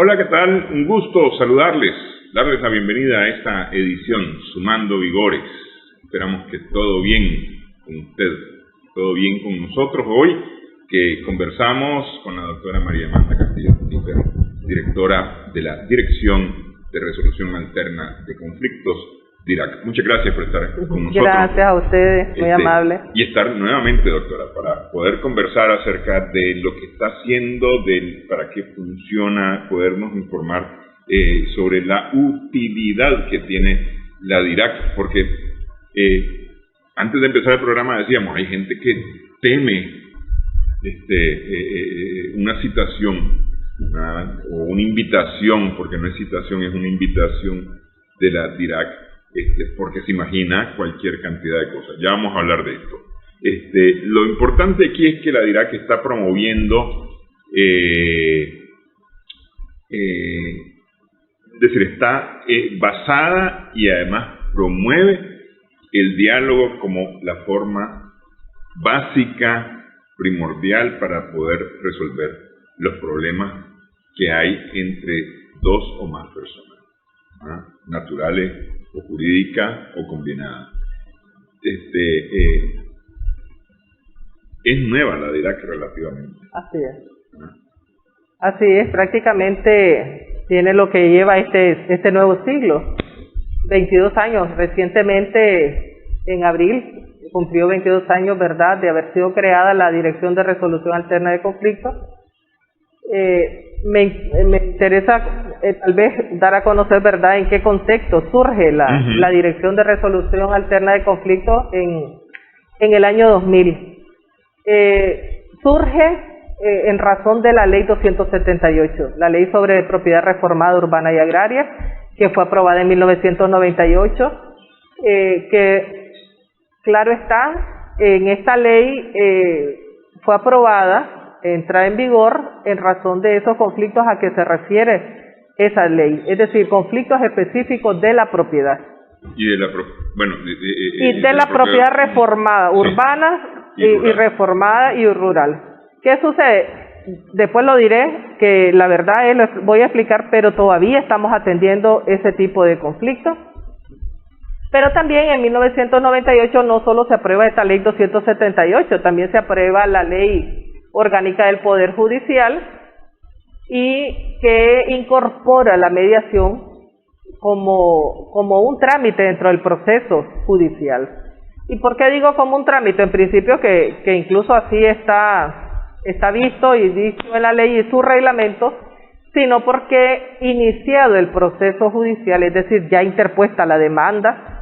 Hola, ¿qué tal? Un gusto saludarles, darles la bienvenida a esta edición, Sumando Vigores. Esperamos que todo bien con usted, todo bien con nosotros hoy, que conversamos con la doctora María Amanda Castillo, directora de la Dirección de Resolución Alterna de Conflictos, DIRAC. Muchas gracias por estar con nosotros. Gracias a ustedes, muy amable. Y estar nuevamente, doctora, para poder conversar acerca de lo que está haciendo, para qué funciona, podernos informar sobre la utilidad que tiene la DIRAC, porque antes de empezar el programa decíamos, hay gente que teme una citación o una invitación, porque no es citación, es una invitación de la DIRAC, porque se imagina cualquier cantidad de cosas. Ya vamos a hablar de esto. Lo importante aquí es que la DIRAC está promoviendo, es decir, está basada y además promueve el diálogo como la forma básica, primordial para poder resolver los problemas que hay entre dos o más personas, naturales o jurídica o combinada. Es nueva la DIRAC relativamente. Así es. Así es, prácticamente tiene lo que lleva este nuevo siglo. 22 años, recientemente en abril cumplió 22 años, ¿verdad?, de haber sido creada la Dirección de Resolución Alterna de Conflictos. Me interesa tal vez dar a conocer, ¿verdad?, en qué contexto surge la Dirección de Resolución Alterna de Conflictos en el año 2000. Surge en razón de la Ley 278, la Ley sobre Propiedad Reformada Urbana y Agraria, que fue aprobada en 1998, que claro está, en esta ley fue aprobada, entra en vigor en razón de esos conflictos a que se refiere esa ley, es decir, conflictos específicos de la propiedad. Y de la propiedad reformada, urbana y reformada y rural. ¿Qué sucede? Después lo diré, que la verdad les voy a explicar, pero todavía estamos atendiendo ese tipo de conflictos. Pero también en 1998 no solo se aprueba esta ley 278, también se aprueba la ley orgánica del Poder Judicial y que incorpora la mediación como un trámite dentro del proceso judicial. ¿Y por qué digo como un trámite? En principio que incluso así está visto y dicho en la ley y su reglamento, sino porque iniciado el proceso judicial, es decir, ya interpuesta la demanda,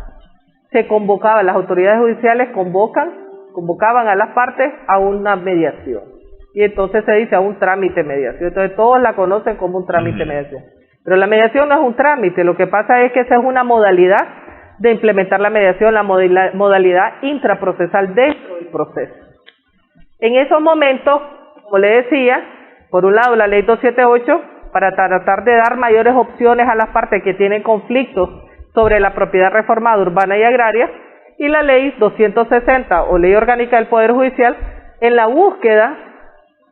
se convocaba, las autoridades judiciales convocaban a las partes a una mediación. Y entonces se dice a un trámite de mediación. Entonces todos la conocen como un trámite de mediación. Pero la mediación no es un trámite, lo que pasa es que esa es una modalidad de implementar la mediación, la modalidad intraprocesal dentro del proceso. En esos momentos, como le decía, por un lado la ley 278, para tratar de dar mayores opciones a las partes que tienen conflictos sobre la propiedad reformada urbana y agraria, y la ley 260 o ley orgánica del Poder Judicial, en la búsqueda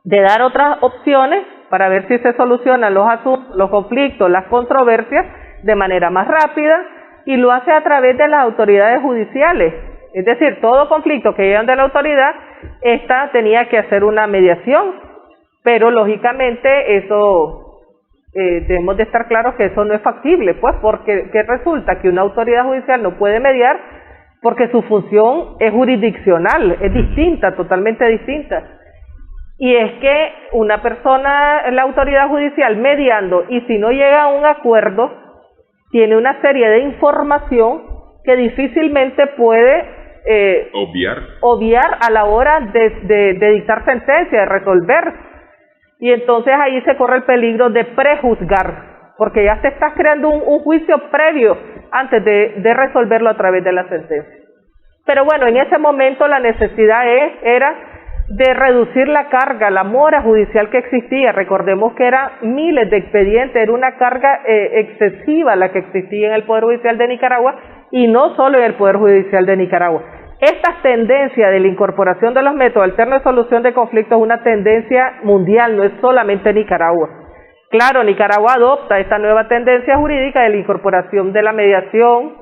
de dar otras opciones para ver si se solucionan los asuntos, los conflictos, las controversias de manera más rápida, y lo hace a través de las autoridades judiciales. Es decir, todo conflicto que llegan de la autoridad, esta tenía que hacer una mediación, pero lógicamente eso debemos de estar claros que eso no es factible, pues, porque ¿qué resulta? Que una autoridad judicial no puede mediar porque su función es jurisdiccional, es distinta, totalmente distinta. Y es que una persona, la autoridad judicial mediando, y si no llega a un acuerdo, tiene una serie de información que difícilmente puede obviar a la hora de dictar sentencia, de resolver. Y entonces ahí se corre el peligro de prejuzgar, porque ya te estás creando un juicio previo antes de resolverlo a través de la sentencia. Pero bueno, en ese momento la necesidad era de reducir la carga, la mora judicial que existía. Recordemos que eran miles de expedientes, era una carga excesiva la que existía en el Poder Judicial de Nicaragua, y no solo en el Poder Judicial de Nicaragua. Esta tendencia de la incorporación de los métodos alternos de solución de conflictos es una tendencia mundial, no es solamente Nicaragua, Claro, Nicaragua adopta esta nueva tendencia jurídica de la incorporación de la mediación,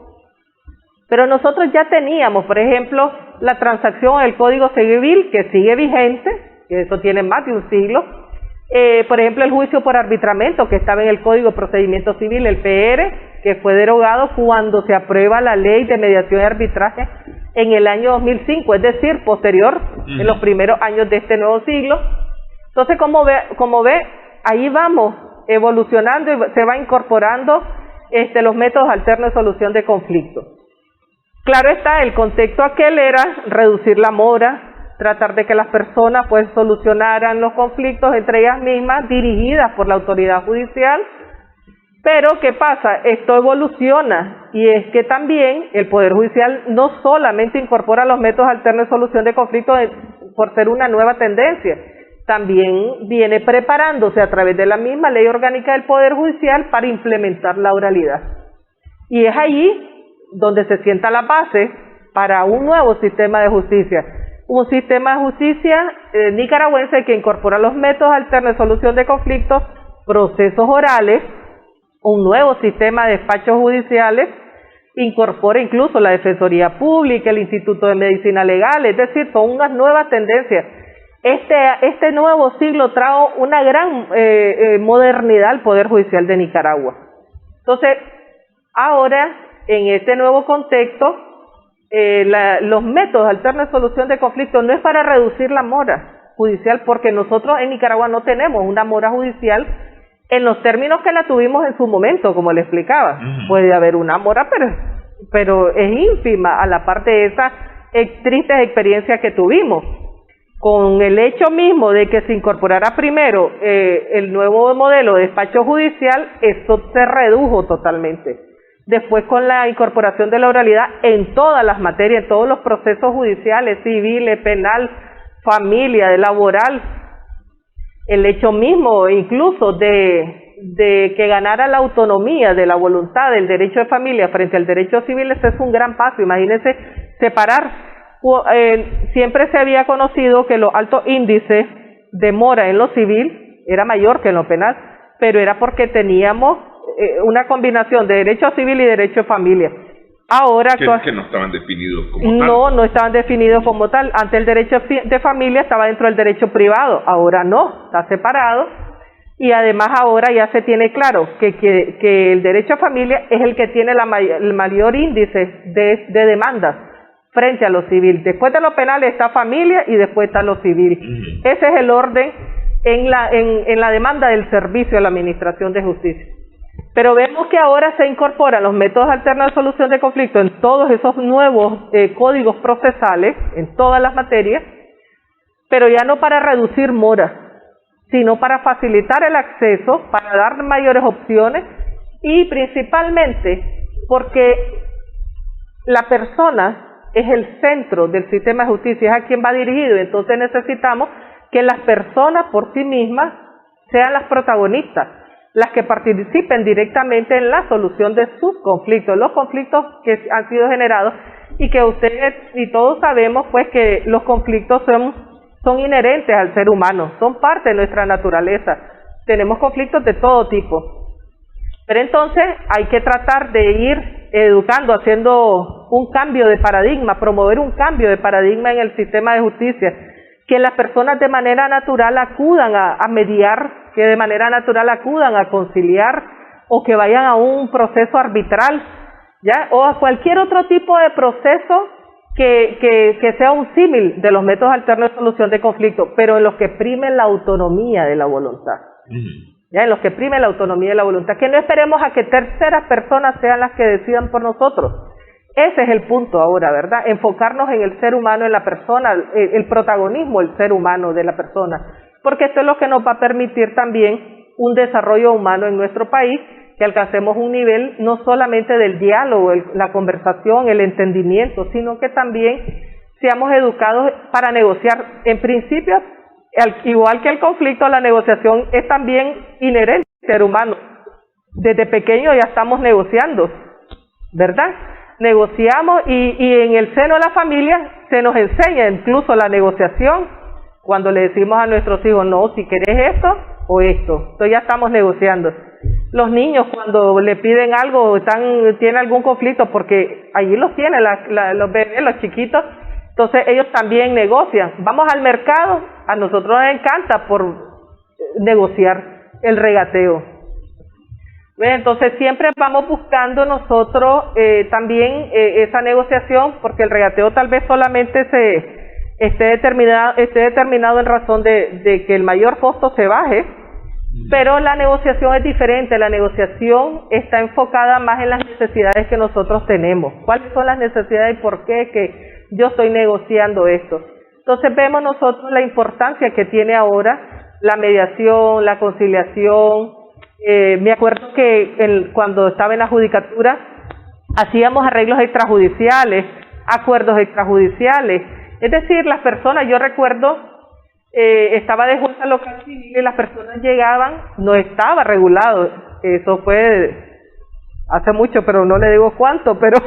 pero nosotros ya teníamos, por ejemplo, la transacción en el Código Civil, que sigue vigente, que eso tiene más de un siglo. Por ejemplo, el juicio por arbitramiento, que estaba en el Código de Procedimiento Civil, el PR, que fue derogado cuando se aprueba la Ley de Mediación y Arbitraje en el año 2005, es decir, posterior, en los primeros años de este nuevo siglo. Entonces, como ve, ahí vamos evolucionando y se va incorporando los métodos alternos de solución de conflictos. Claro está, el contexto aquel era reducir la mora, tratar de que las personas pues solucionaran los conflictos entre ellas mismas, dirigidas por la autoridad judicial. Pero ¿qué pasa? Esto evoluciona, y es que también el Poder Judicial no solamente incorpora los métodos alternos de solución de conflictos por ser una nueva tendencia, también viene preparándose a través de la misma Ley Orgánica del Poder Judicial para implementar la oralidad. Y es allí donde se sienta la base para un nuevo sistema de justicia. Un sistema de justicia nicaragüense que incorpora los métodos alternos de solución de conflictos, procesos orales, un nuevo sistema de despachos judiciales, incorpora incluso la Defensoría Pública, el Instituto de Medicina Legal, es decir, son unas nuevas tendencias. Este nuevo siglo trajo una gran modernidad al Poder Judicial de Nicaragua. Entonces, ahora, en este nuevo contexto, los métodos alternos de solución de conflictos no es para reducir la mora judicial, porque nosotros en Nicaragua no tenemos una mora judicial en los términos que la tuvimos en su momento, como le explicaba. Puede haber una mora, pero es ínfima a la parte de esas tristes experiencias que tuvimos. Con el hecho mismo de que se incorporara primero el nuevo modelo de despacho judicial, eso se redujo totalmente. Después, con la incorporación de la oralidad en todas las materias, en todos los procesos judiciales, civiles, penal, familia, de laboral, el hecho mismo incluso de que ganara la autonomía de la voluntad del derecho de familia frente al derecho civil, ese es un gran paso. Imagínense separar. Siempre se había conocido que los altos índices de mora en lo civil era mayor que en lo penal, pero era porque teníamos una combinación de derecho civil y derecho de familia. Ahora que no estaban definidos como tal. No estaban definidos como tal. Antes el derecho de familia estaba dentro del derecho privado, ahora no, está separado. Y además ahora ya se tiene claro que el derecho a familia es el que tiene el mayor índice de demandas frente a lo civil. Después de lo penal está familia y después está lo civil. Ese es el orden en la demanda del servicio a la administración de justicia. Pero vemos que ahora se incorporan los métodos alternos de solución de conflicto en todos esos nuevos códigos procesales, en todas las materias, pero ya no para reducir moras, sino para facilitar el acceso, para dar mayores opciones y principalmente porque la persona es el centro del sistema de justicia, es a quien va dirigido. Entonces necesitamos que las personas por sí mismas sean las protagonistas, las que participen directamente en la solución de sus conflictos, los conflictos que han sido generados, y que ustedes y todos sabemos pues que los conflictos son inherentes al ser humano, son parte de nuestra naturaleza. Tenemos conflictos de todo tipo, pero entonces hay que tratar de ir educando, haciendo un cambio de paradigma, promover un cambio de paradigma en el sistema de justicia, que las personas de manera natural acudan a mediar, que de manera natural acudan a conciliar, o que vayan a un proceso arbitral, ¿ya? O a cualquier otro tipo de proceso que sea un símil de los métodos alternos de solución de conflictos, pero en los que prime la autonomía de la voluntad. ¿Ya? En los que prime la autonomía de la voluntad, que no esperemos a que terceras personas sean las que decidan por nosotros. Ese es el punto ahora, ¿verdad? Enfocarnos en el ser humano, en la persona, el protagonismo del ser humano, de la persona, porque esto es lo que nos va a permitir también un desarrollo humano en nuestro país, que alcancemos un nivel no solamente del diálogo, la conversación, el entendimiento, sino que también seamos educados para negociar. En principio, igual que el conflicto, la negociación es también inherente al ser humano. Desde pequeño ya estamos negociando, ¿verdad? Negociamos y en el seno de la familia se nos enseña incluso la negociación, cuando le decimos a nuestros hijos, no, si querés esto, o esto. Entonces ya estamos negociando. Los niños cuando le piden algo, tienen algún conflicto, porque allí los tienen los bebés, los chiquitos, entonces ellos también negocian. Vamos al mercado, a nosotros nos encanta por negociar el regateo. Entonces siempre vamos buscando nosotros también esa negociación, porque el regateo tal vez solamente esté determinado en razón de que el mayor costo se baje, pero la negociación es diferente. La negociación está enfocada más en las necesidades que nosotros tenemos. ¿Cuáles son las necesidades y por qué que yo estoy negociando esto? Entonces vemos nosotros la importancia que tiene ahora la mediación, la conciliación. Me acuerdo que cuando estaba en la judicatura hacíamos arreglos extrajudiciales, acuerdos extrajudiciales. Es decir, las personas, yo recuerdo, estaba de jueza local civil y las personas llegaban, no estaba regulado. Eso fue hace mucho, pero no le digo cuánto, pero...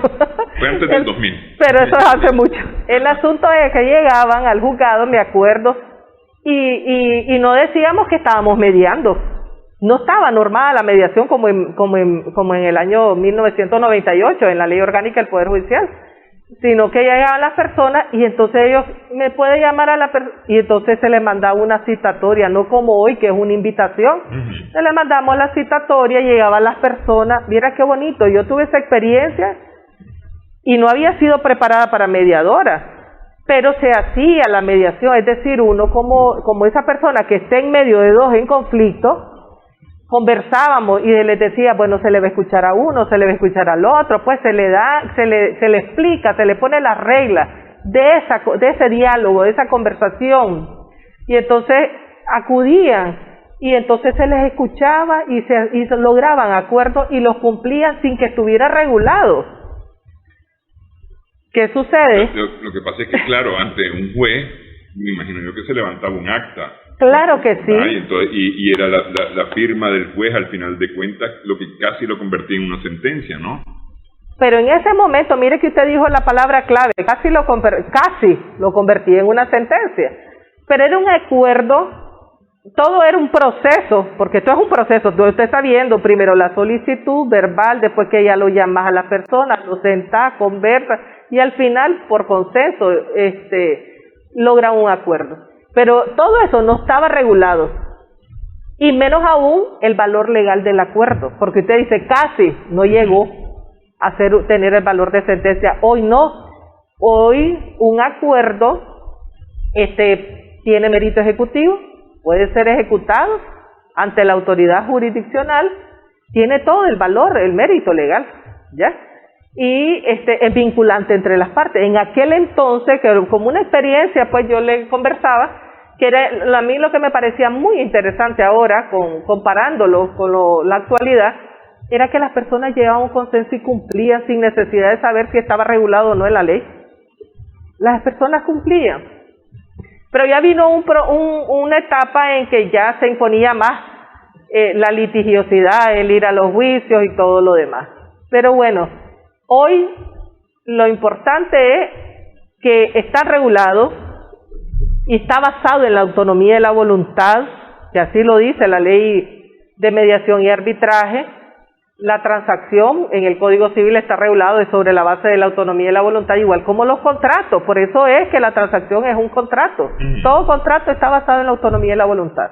Fue antes del 2000. Pero eso es hace mucho. El asunto es que llegaban al juzgado, me acuerdo, y no decíamos que estábamos mediando. No estaba normada la mediación como en el año 1998, en la Ley Orgánica del Poder Judicial, sino que llegaban las personas y entonces ellos me pueden llamar a la persona y entonces se les mandaba una citatoria, no como hoy que es una invitación. Se les mandamos la citatoria, llegaban las personas. Mira qué bonito, yo tuve esa experiencia y no había sido preparada para mediadora, pero se hacía la mediación, es decir, uno como esa persona que esté en medio de dos en conflicto, conversábamos y les decía, bueno, se le va a escuchar a uno, se le va a escuchar al otro, pues se le explica, se le pone las reglas de ese diálogo, de esa conversación, y entonces acudían y entonces se les escuchaba y se lograban acuerdos y los cumplían sin que estuviera regulado. ¿Qué sucede? Lo que pasa es que, claro, ante un juez, me imagino yo que se levantaba un acta. Claro que sí. Y era la firma del juez al final de cuentas lo que casi lo convertía en una sentencia, ¿no? Pero en ese momento, mire que usted dijo la palabra clave, casi lo convertía en una sentencia. Pero era un acuerdo, todo era un proceso, porque esto es un proceso, usted está viendo primero la solicitud verbal, después que ya lo llamas a la persona, lo sentás, conversa, y al final, por consenso, logran un acuerdo. Pero todo eso no estaba regulado, y menos aún el valor legal del acuerdo, porque usted dice casi no llegó a tener el valor de sentencia. Hoy no, hoy un acuerdo tiene mérito ejecutivo, puede ser ejecutado ante la autoridad jurisdiccional, tiene todo el valor, el mérito legal, ¿ya? Y es vinculante entre las partes. En aquel entonces, que como una experiencia, pues yo le conversaba, que era a mí lo que me parecía muy interesante ahora, comparándolo con la actualidad, era que las personas llegaban a un consenso y cumplían sin necesidad de saber si estaba regulado o no en la ley. Las personas cumplían. Pero ya vino una etapa en que ya se imponía más la litigiosidad, el ir a los juicios y todo lo demás. Pero bueno, hoy lo importante es que está regulado y está basado en la autonomía de la voluntad, que así lo dice la Ley de Mediación y Arbitraje. La transacción en el Código Civil está regulado sobre la base de la autonomía de la voluntad, igual como los contratos. Por eso es que la transacción es un contrato. Todo contrato está basado en la autonomía de la voluntad,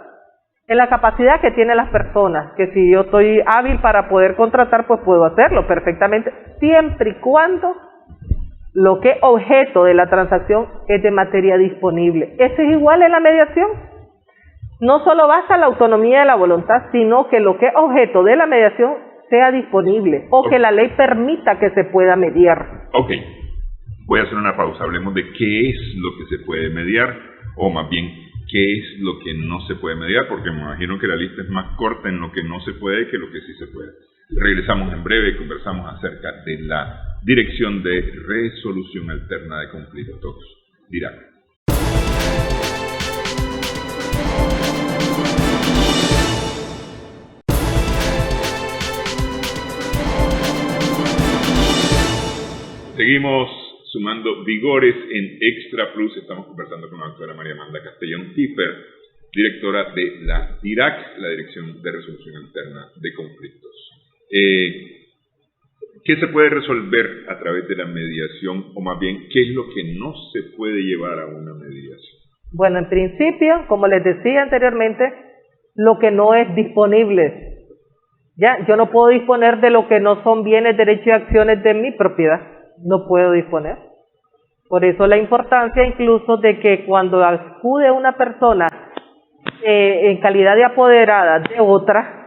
en la capacidad que tienen las personas, que si yo estoy hábil para poder contratar, pues puedo hacerlo perfectamente, siempre y cuando lo que es objeto de la transacción es de materia disponible. Eso es igual en la mediación. No solo basta la autonomía de la voluntad, sino que lo que es objeto de la mediación sea disponible o que la ley permita que se pueda mediar. Ok, voy a hacer una pausa. Hablemos de qué es lo que se puede mediar, o más bien, qué es lo que no se puede mediar, porque me imagino que la lista es más corta en lo que no se puede que lo que sí se puede. Regresamos en breve y conversamos acerca de la Dirección de Resolución Alterna de Conflictos, DIRAC. Seguimos sumando vigores en Extra Plus. Estamos conversando con la doctora María Amanda Castellón Kiefer, directora de la DIRAC, la Dirección de Resolución Alterna de Conflictos. ¿Qué se puede resolver a través de la mediación, o más bien, qué es lo que no se puede llevar a una mediación? Bueno, en principio, como les decía anteriormente, lo que no es disponible. Ya, yo no puedo disponer de lo que no son bienes, derechos y acciones de mi propiedad. No puedo disponer. Por eso la importancia incluso de que cuando acude una persona en calidad de apoderada de otra,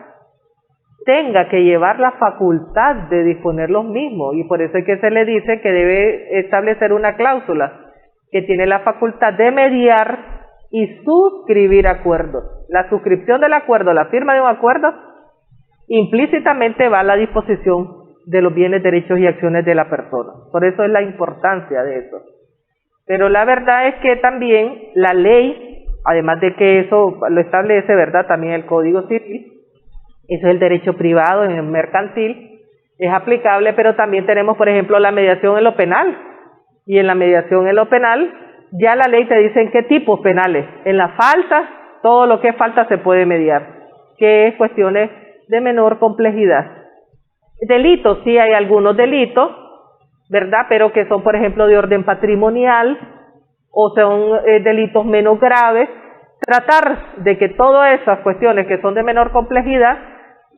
tenga que llevar la facultad de disponer los mismos, y por eso es que se le dice que debe establecer una cláusula que tiene la facultad de mediar y suscribir acuerdos. La suscripción del acuerdo, la firma de un acuerdo, implícitamente va a la disposición de los bienes, derechos y acciones de la persona. Por eso es la importancia de eso. Pero la verdad es que también la ley, además de que eso lo establece, ¿verdad?, también el Código Civil, eso es el derecho privado en el mercantil, es aplicable, pero también tenemos, por ejemplo, la mediación en lo penal. Y en la mediación en lo penal, ya la ley te dice en qué tipos penales. En la falta, todo lo que es falta se puede mediar, que es cuestiones de menor complejidad. Delitos, sí hay algunos delitos, ¿verdad?, pero que son, por ejemplo, de orden patrimonial, o son delitos menos graves. Tratar de que todas esas cuestiones que son de menor complejidad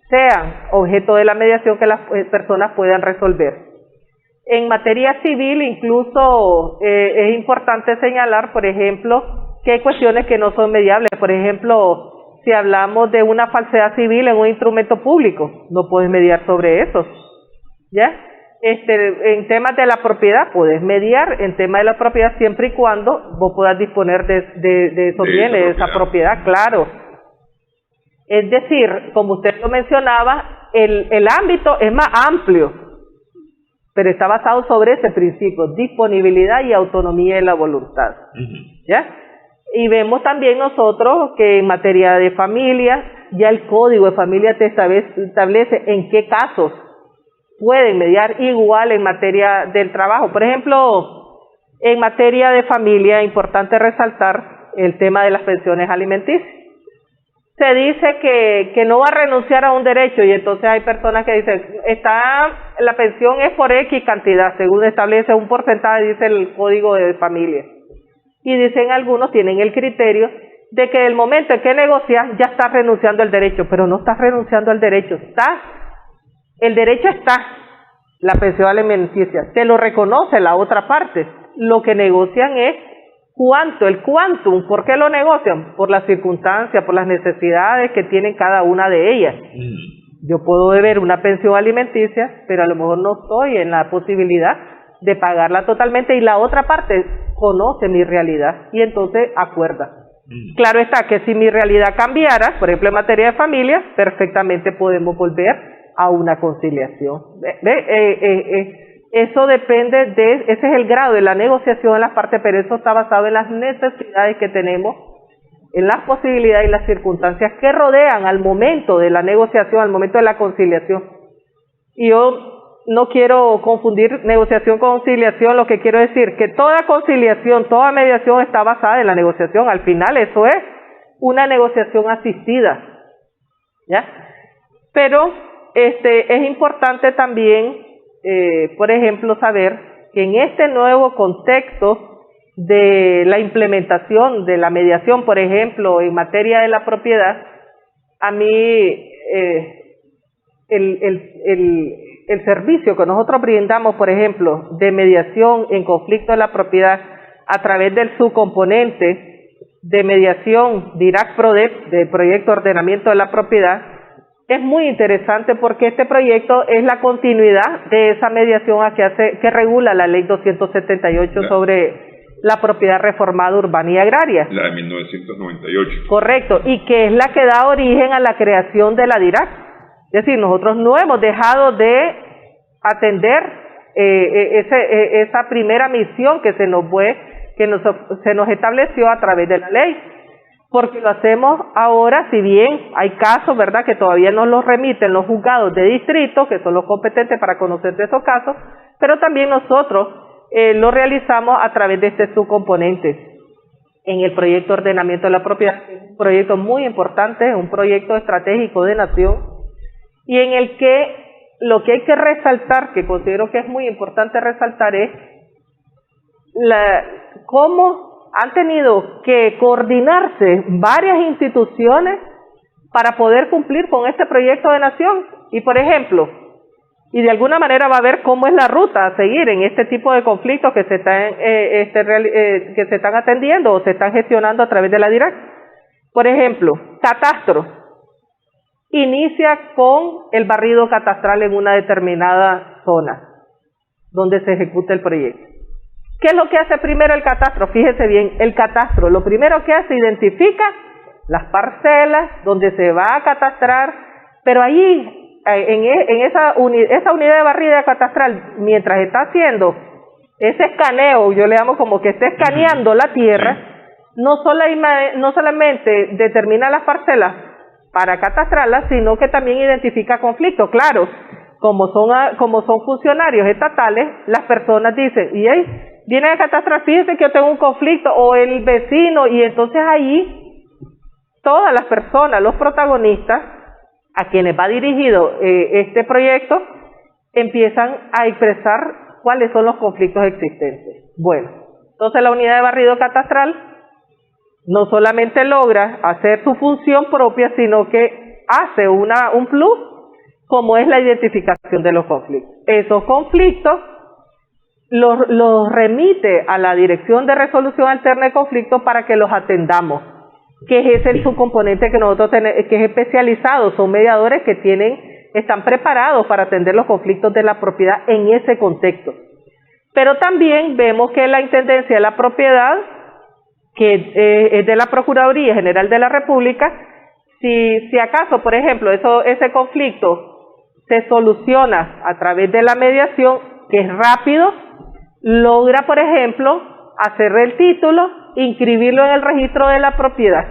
sean objeto de la mediación, que las personas puedan resolver. En materia civil incluso es importante señalar, por ejemplo, que hay cuestiones que no son mediables. Por ejemplo, si hablamos de una falsedad civil en un instrumento público, no puedes mediar sobre eso, ¿ya? En temas de la propiedad puedes mediar, en temas de la propiedad siempre y cuando vos puedas disponer de esos bienes, de esa propiedad, claro. Es decir, como usted lo mencionaba, el ámbito es más amplio, pero está basado sobre ese principio: disponibilidad y autonomía de la voluntad. ¿Ya? Y vemos también nosotros que en materia de familia, ya el Código de Familia te establece en qué casos pueden mediar, igual en materia del trabajo. Por ejemplo, en materia de familia, es importante resaltar el tema de las pensiones alimenticias. Se dice que no va a renunciar a un derecho, y entonces hay personas que dicen, la pensión es por X cantidad, según establece un porcentaje, dice el Código de Familia. Y dicen algunos, tienen el criterio de que el momento en que negocias ya estás renunciando al derecho, pero no estás renunciando al derecho, el derecho está, la pensión alimenticia, te lo reconoce la otra parte. Lo que negocian es el quantum. ¿Por qué lo negocian? Por las circunstancias, por las necesidades que tienen cada una de ellas. Yo puedo deber una pensión alimenticia, pero a lo mejor no estoy en la posibilidad de pagarla totalmente, y la otra parte conoce mi realidad y entonces acuerda. Claro está que si mi realidad cambiara, por ejemplo en materia de familia, perfectamente podemos volver a una conciliación. Eso depende ese es el grado de la negociación en las partes, pero eso está basado en las necesidades que tenemos, en las posibilidades y las circunstancias que rodean al momento de la negociación, al momento de la conciliación. Y yo no quiero confundir negociación con conciliación. Lo que quiero decir que toda conciliación, toda mediación está basada en la negociación. Al final eso es una negociación asistida, ¿ya? Pero es importante también por ejemplo, saber que en este nuevo contexto de la implementación de la mediación, por ejemplo, en materia de la propiedad, a mí el servicio que nosotros brindamos, por ejemplo, de mediación en conflicto de la propiedad a través del subcomponente de mediación DIRAC-PRODEP, del Proyecto de Ordenamiento de la Propiedad, es muy interesante porque este proyecto es la continuidad de esa mediación que regula la Ley 278 sobre la propiedad reformada urbana y agraria. La de 1998. Correcto, y que es la que da origen a la creación de la DIRAC. Es decir, nosotros no hemos dejado de atender esa primera misión que se nos estableció a través de la ley. Porque lo hacemos ahora, si bien hay casos, ¿verdad?, que todavía no los remiten los juzgados de distrito, que son los competentes para conocer de esos casos, pero también nosotros lo realizamos a través de este subcomponente. en el proyecto de ordenamiento de la propiedad, que es un proyecto muy importante, un proyecto estratégico de nación, y en el que lo que hay que resaltar, que considero que es muy importante resaltar, es cómo han tenido que coordinarse varias instituciones para poder cumplir con este proyecto de nación. Y por ejemplo, y de alguna manera va a ver cómo es la ruta a seguir en este tipo de conflictos que se están atendiendo o se están gestionando a través de la DIRAC. Por ejemplo, catastro. Inicia con el barrido catastral en una determinada zona donde se ejecuta el proyecto. ¿Qué es lo que hace primero el catastro? Fíjese bien, el catastro lo primero que hace, identifica las parcelas donde se va a catastrar, pero ahí en esa unidad de barrida catastral, mientras está haciendo ese escaneo, yo le llamo como que está escaneando la tierra, no solamente determina las parcelas para catastrarlas, sino que también identifica conflictos. Claro, como son funcionarios estatales, las personas dicen, y ahí vienen a catastrar, fíjense que yo tengo un conflicto, o el vecino, y entonces ahí todas las personas, los protagonistas, a quienes va dirigido este proyecto, empiezan a expresar cuáles son los conflictos existentes. Bueno, entonces la unidad de barrido catastral no solamente logra hacer su función propia, sino que hace un plus, como es la identificación de los conflictos. Esos conflictos los remite a la Dirección de Resolución Alterna de Conflictos para que los atendamos, que es ese su componente que nosotros tenemos, que es especializado, son mediadores que están preparados para atender los conflictos de la propiedad en ese contexto. Pero también vemos que la Intendencia de la Propiedad, que es de la Procuraduría General de la República, si acaso, por ejemplo, ese conflicto se soluciona a través de la mediación, que es rápido, logra, por ejemplo, hacer el título, inscribirlo en el registro de la propiedad.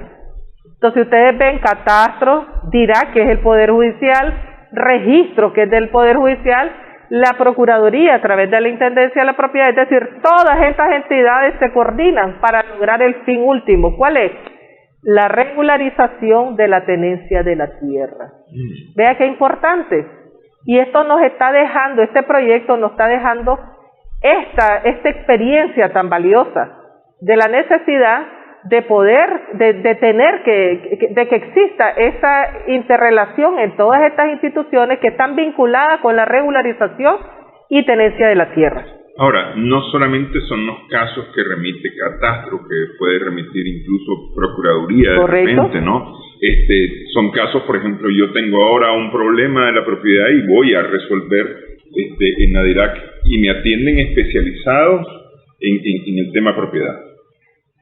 Entonces ustedes ven catastro, DIRAC, que es el Poder Judicial, registro, que es del Poder Judicial, la Procuraduría a través de la Intendencia de la Propiedad, es decir, todas estas entidades se coordinan para lograr el fin último. ¿Cuál es? La regularización de la tenencia de la tierra. Vea qué importante. Y esto nos está dejando, este proyecto nos está dejando esta experiencia tan valiosa de la necesidad de poder, de tener de que exista esa interrelación en todas estas instituciones que están vinculadas con la regularización y tenencia de la tierra. Ahora, no solamente son los casos que remite catastro, que puede remitir incluso procuraduría de repente, ¿no? Son casos, por ejemplo, yo tengo ahora un problema de la propiedad y voy a resolver en la DIRAC y me atienden especializados en el tema propiedad.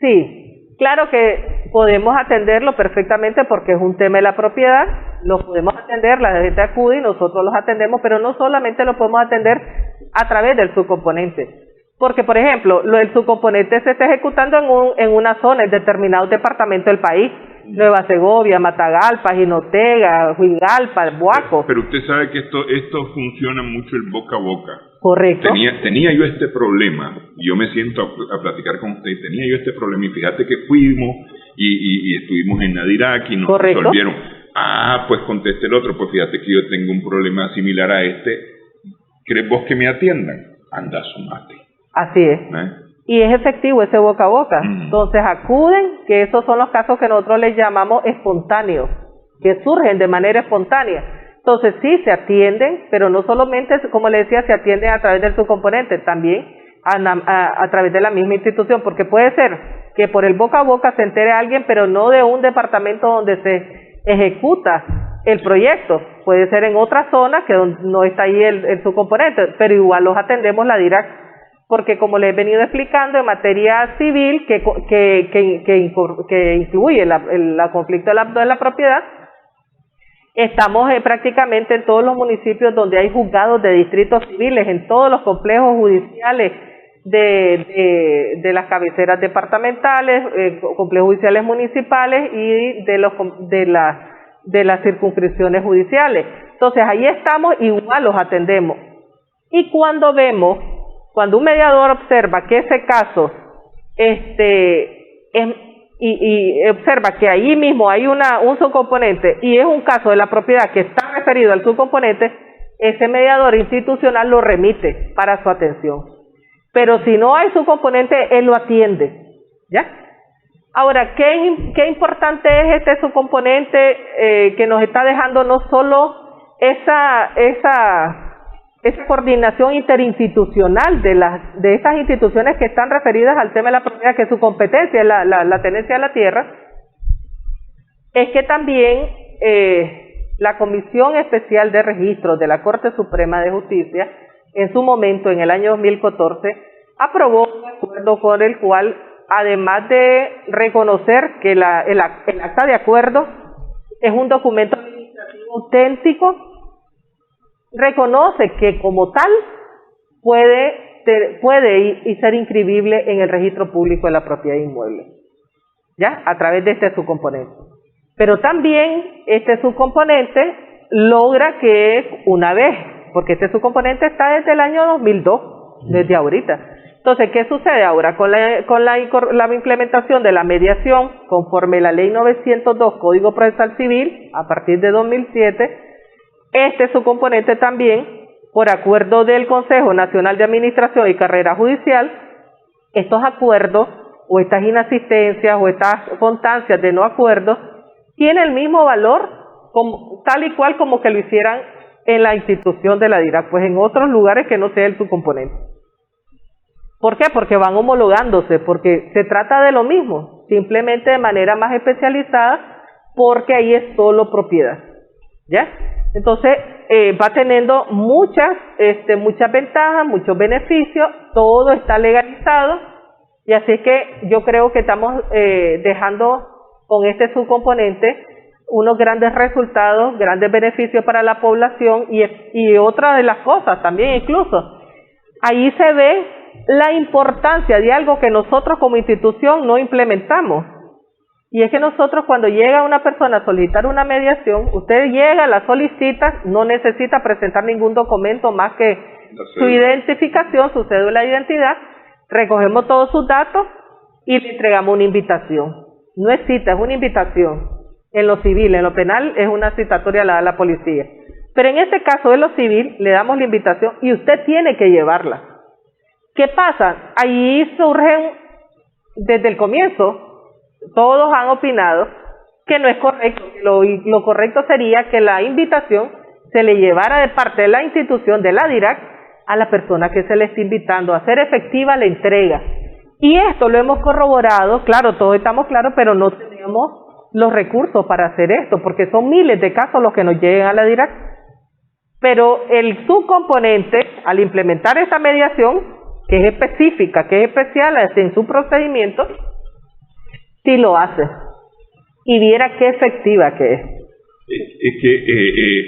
Sí, claro que podemos atenderlo perfectamente porque es un tema de la propiedad, lo podemos atender, la gente acude y nosotros los atendemos, pero no solamente lo podemos atender a través del subcomponente, porque por ejemplo, el subcomponente se está ejecutando en una zona, en determinados departamentos del país, Nueva Segovia, Matagalpa, Jinotega, Huigalpa, Buaco. Pero usted sabe que esto funciona mucho el boca a boca. Correcto. Tenía yo este problema, y yo me siento a platicar con usted, tenía yo este problema, y fíjate que fuimos y estuvimos en la DIRAC y nos resolvieron. Pues conteste el otro, pues fíjate que yo tengo un problema similar a ¿crees vos que me atiendan? Anda, sumate. Así es. Y es efectivo ese boca a boca. Entonces acuden, que esos son los casos que nosotros les llamamos espontáneos, que surgen de manera espontánea. Entonces sí se atienden, pero no solamente, como le decía, se atienden a través del subcomponente, también a través de la misma institución, porque puede ser que por el boca a boca se entere alguien, pero no de un departamento donde se ejecuta el proyecto. Puede ser en otra zona que no está ahí el subcomponente, pero igual los atendemos la DIRAC, porque como les he venido explicando, en materia civil que incluye el conflicto de la propiedad, estamos prácticamente en todos los municipios donde hay juzgados de distritos civiles, en todos los complejos judiciales de las cabeceras departamentales, complejos judiciales municipales y de las circunscripciones judiciales. Entonces ahí estamos, igual los atendemos. Y cuando un mediador observa que ese caso y observa que ahí mismo hay un subcomponente y es un caso de la propiedad que está referido al subcomponente, ese mediador institucional lo remite para su atención. Pero si no hay subcomponente, él lo atiende, ¿ya? Ahora, ¿qué importante es este subcomponente que nos está dejando no solo esa coordinación interinstitucional de estas instituciones que están referidas al tema de la propiedad, que su competencia es la tenencia de la tierra, es que también la Comisión Especial de Registros de la Corte Suprema de Justicia, en su momento, en el año 2014, aprobó un acuerdo con el cual, además de reconocer que el acta de acuerdo es un documento administrativo auténtico, reconoce que como tal puede ir y ser inscribible en el registro público de la propiedad inmueble, ¿ya? A través de este subcomponente. Pero también este subcomponente logra que una vez, porque este subcomponente está desde el año 2002, desde ahorita. Entonces, ¿qué sucede ahora? Con la implementación de la mediación, conforme la Ley 902, Código Procesal Civil, a partir de 2007, este subcomponente también, por acuerdo del Consejo Nacional de Administración y Carrera Judicial, estos acuerdos, o estas inasistencias, o estas constancias de no acuerdo, tienen el mismo valor, tal y cual como que lo hicieran en la institución de la DIRAC, pues en otros lugares que no sea el subcomponente. ¿Por qué? Porque van homologándose, porque se trata de lo mismo, simplemente de manera más especializada, porque ahí es solo propiedad, ¿ya? Entonces, va teniendo muchas ventajas, muchos beneficios, todo está legalizado, y así es que yo creo que estamos dejando con este subcomponente unos grandes resultados, grandes beneficios para la población, y otra de las cosas también incluso, ahí se ve la importancia de algo que nosotros como institución no implementamos. Y es que nosotros, cuando llega una persona a solicitar una mediación, usted llega, la solicita, no necesita presentar ningún documento más que su identificación, su cédula de identidad, recogemos todos sus datos y le entregamos una invitación. No es cita, es una invitación. En lo civil, en lo penal es una citatoria, la da la policía. Pero en este caso de lo civil, le damos la invitación y usted tiene que llevarla. ¿Qué pasa? Ahí surgen, desde el comienzo, todos han opinado que no es correcto. Lo correcto sería que la invitación se le llevara de parte de la institución de la DIRAC a la persona que se le está invitando a hacer efectiva la entrega. Y esto lo hemos corroborado, claro, todos estamos claros, pero no tenemos los recursos para hacer esto, porque son miles de casos los que nos llegan a la DIRAC. Pero el subcomponente, al implementar esa mediación, que es específica, que es especial en su procedimiento, sí lo hace. Y viera qué efectiva que es. Es que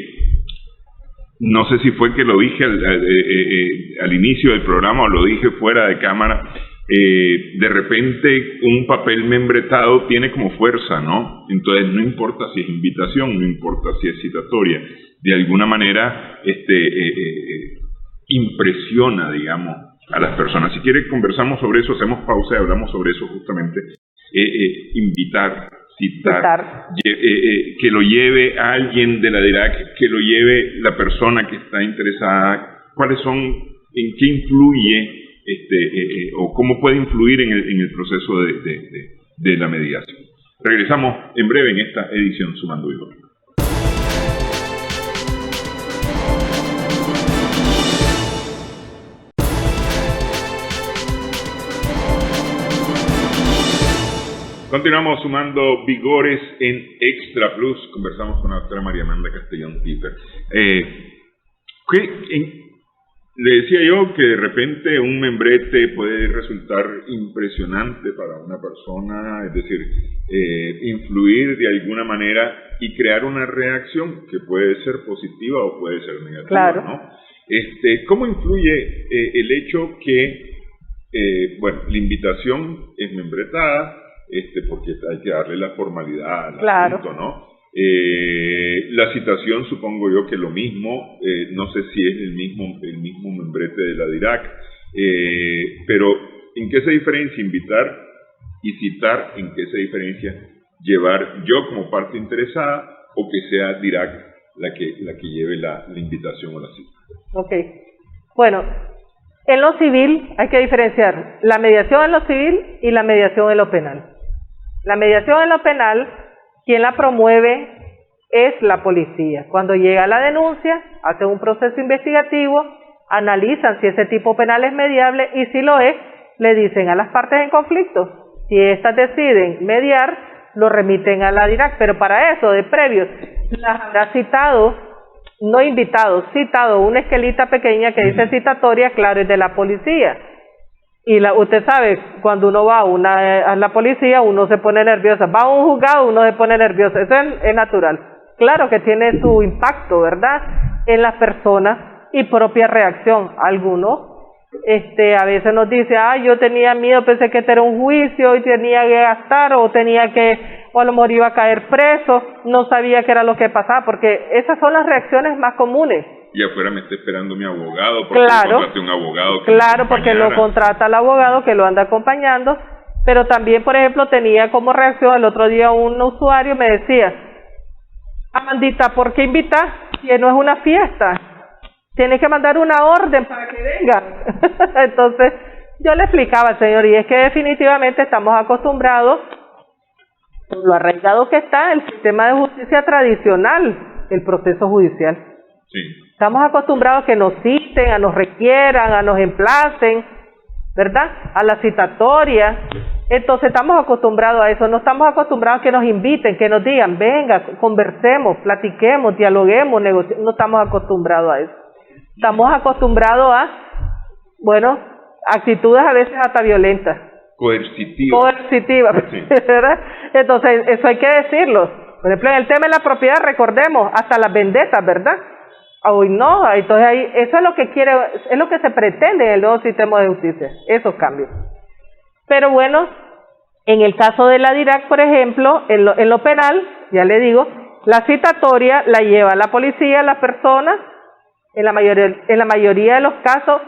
no sé si fue que lo dije al inicio del programa o lo dije fuera de cámara. De repente un papel membretado tiene como fuerza, ¿no? Entonces no importa si es invitación, no importa si es citatoria, de alguna manera impresiona, digamos, a las personas. Si quiere conversamos sobre eso, hacemos pausa y hablamos sobre eso justamente. Invitar, citar, que lo lleve a alguien de la DIRAC, que lo lleve la persona que está interesada, cuáles son, en qué influye o cómo puede influir en el proceso de la mediación. Regresamos en breve en esta edición Sumando Vigor. Continuamos sumando vigores en Extra Plus. Conversamos con la doctora María Amanda Castellón Piper. Le decía yo que de repente un membrete puede resultar impresionante para una persona, es decir, influir de alguna manera y crear una reacción que puede ser positiva o puede ser negativa, claro, ¿no? ¿Cómo influye el hecho que, la invitación es membretada, porque hay que darle la formalidad al claro asunto, ¿no? La citación supongo yo que lo mismo, no sé si es el mismo membrete de la DIRAC, pero ¿en qué se diferencia invitar y citar en qué se diferencia llevar yo como parte interesada o que sea DIRAC la que lleve la invitación o la cita. Ok. Bueno, en lo civil hay que diferenciar la mediación en lo civil y la mediación en lo penal. La mediación en lo penal, quien la promueve es la policía. Cuando llega la denuncia, hace un proceso investigativo, analizan si ese tipo penal es mediable y si lo es, le dicen a las partes en conflicto. Si éstas deciden mediar, lo remiten a la DIRAC, pero para eso, de previo, las habrá citado, no invitado, citado una esquelita pequeña que dice citatoria, claro, es de la policía. Y usted sabe, cuando uno va a la policía, uno se pone nervioso. Va a un juzgado, uno se pone nervioso. Eso es natural. Claro que tiene su impacto, ¿verdad?, en las personas y propia reacción. Algunos, a veces nos dice, yo tenía miedo, pensé que este era un juicio y tenía que gastar, o a lo mejor iba a caer preso, no sabía qué era lo que pasaba, porque esas son las reacciones más comunes. Y afuera me está esperando mi abogado, porque contraté un abogado. Claro, porque lo contrata el abogado que lo anda acompañando, pero también, por ejemplo, tenía como reacción el otro día un usuario me decía, Amandita, ¿por qué invitas si no es una fiesta? Tienes que mandar una orden para que venga. Entonces, yo le explicaba al señor, y es que definitivamente estamos acostumbrados, por lo arraigado que está el sistema de justicia tradicional, el proceso judicial. Sí. Estamos acostumbrados a que nos citen, a nos requieran, a nos emplacen, ¿verdad?, a la citatoria. Entonces estamos acostumbrados a eso, no estamos acostumbrados a que nos inviten, que nos digan, venga, conversemos, platiquemos, dialoguemos, negociemos. No estamos acostumbrados a eso. Estamos acostumbrados a, actitudes a veces hasta violentas. Coercitivas, sí. ¿Verdad? Entonces eso hay que decirlo. Por ejemplo, en el tema de la propiedad, recordemos, hasta las vendetas, ¿verdad? Hoy no, entonces ahí, eso es lo que es lo que se pretende en el nuevo sistema de justicia, esos cambios. Pero bueno, en el caso de la DIRAC, por ejemplo, en lo penal, ya le digo, la citatoria la lleva la policía, las personas, en la mayoría de los casos,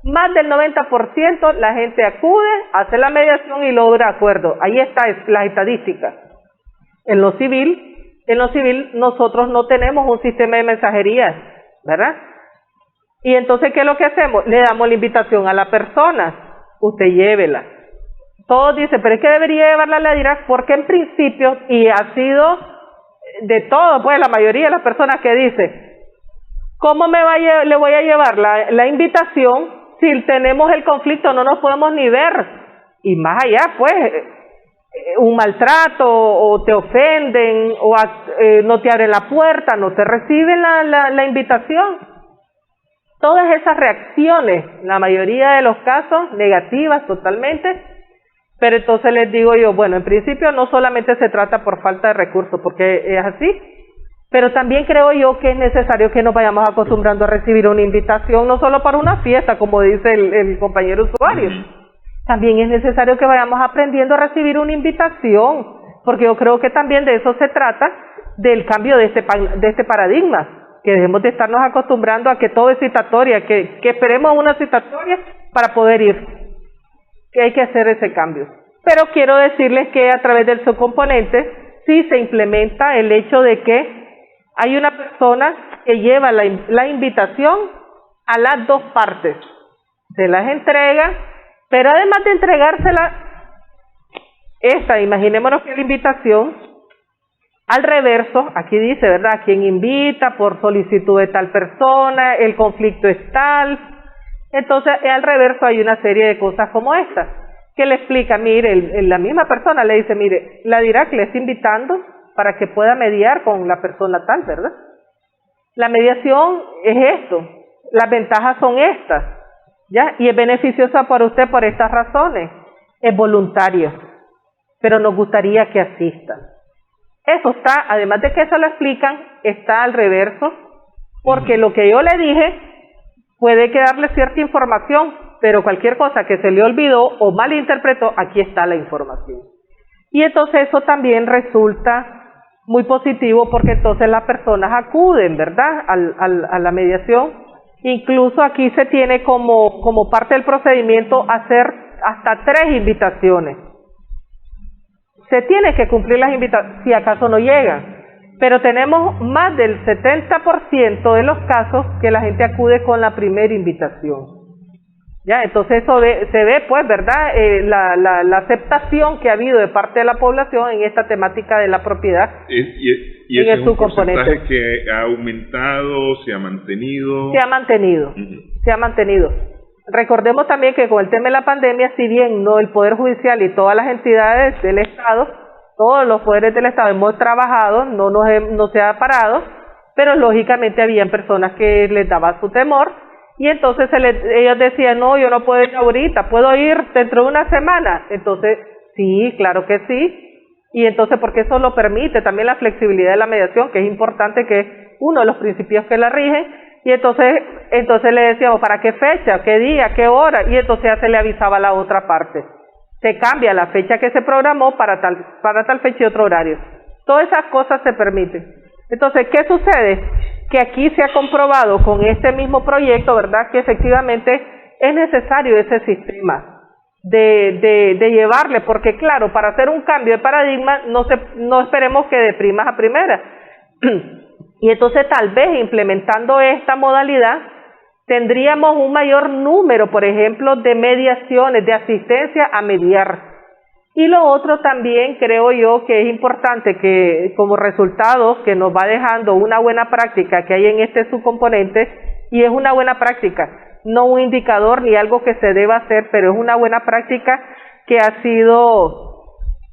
más del 90% la gente acude, hace la mediación y logra acuerdo. Ahí está la estadística. En lo civil nosotros no tenemos un sistema de mensajería, ¿verdad? Y entonces, ¿qué es lo que hacemos? Le damos la invitación a la persona, usted llévela. Todos dicen, pero es que debería llevarla a la DIRAC, porque en principio, y ha sido de todo, pues la mayoría de las personas que dicen, ¿cómo le voy a llevar la invitación si tenemos el conflicto, no nos podemos ni ver? Y más allá, pues, un maltrato, o te ofenden, o no te abren la puerta, no te reciben la invitación. Todas esas reacciones, la mayoría de los casos, negativas totalmente, pero entonces les digo yo, en principio no solamente se trata por falta de recursos, porque es así, pero también creo yo que es necesario que nos vayamos acostumbrando a recibir una invitación, no solo para una fiesta, como dice el compañero usuario. También es necesario que vayamos aprendiendo a recibir una invitación, porque yo creo que también de eso se trata, del cambio de este paradigma, que debemos de estarnos acostumbrando a que todo es citatoria, que esperemos una citatoria para poder ir, que hay que hacer ese cambio. Pero quiero decirles que a través del subcomponente sí se implementa el hecho de que hay una persona que lleva la invitación a las dos partes, se las entrega, pero además de entregársela, imaginémonos que la invitación, al reverso, aquí dice, ¿verdad?, quien invita por solicitud de tal persona, el conflicto es tal. Entonces, al reverso hay una serie de cosas como esta, que le explica, mire, la misma persona le dice, mire, la DIRAC le está invitando para que pueda mediar con la persona tal, ¿verdad? La mediación es esto, las ventajas son estas, ¿ya? Y es beneficiosa para usted por estas razones, es voluntario, pero nos gustaría que asista. Eso está, además de que eso lo explican, está al reverso, porque lo que yo le dije puede quedarle cierta información, pero cualquier cosa que se le olvidó o malinterpretó, aquí está la información. Y entonces eso también resulta muy positivo, porque entonces las personas acuden, ¿verdad?, a la mediación. Incluso aquí se tiene como parte del procedimiento hacer hasta 3 invitaciones. se tiene que cumplir las invitaciones, si acaso no llegan. Pero tenemos más del 70% de los casos que la gente acude con la primera invitación. Ya, entonces eso se ve, pues, ¿verdad? La aceptación que ha habido de parte de la población en esta temática de la propiedad. Y ese es un porcentaje que ha aumentado, se ha mantenido. Se ha mantenido, se ha mantenido. Recordemos también que con el tema de la pandemia, si bien no el Poder Judicial y todas las entidades del Estado, todos los poderes del Estado hemos trabajado, no se ha parado, pero lógicamente habían personas que les daba su temor, y entonces ellos decían, no, yo no puedo ir ahorita, puedo ir dentro de una semana. Entonces, sí, claro que sí, y entonces porque eso lo permite también la flexibilidad de la mediación, que es importante, que es uno de los principios que la rigen. Y entonces le decíamos, ¿para qué fecha, qué día, qué hora? Y entonces ya se le avisaba a la otra parte. Se cambia la fecha que se programó para tal fecha y otro horario. Todas esas cosas se permiten. Entonces, ¿qué sucede? Que aquí se ha comprobado con este mismo proyecto, ¿verdad?, que efectivamente es necesario ese sistema de llevarle, porque claro, para hacer un cambio de paradigma no esperemos que de primas a primeras. Y entonces tal vez implementando esta modalidad tendríamos un mayor número, por ejemplo, de mediaciones, de asistencia a mediar. Y lo otro también creo yo que es importante, que como resultado que nos va dejando una buena práctica que hay en este subcomponente, y es una buena práctica, no un indicador ni algo que se deba hacer, pero es una buena práctica que ha sido...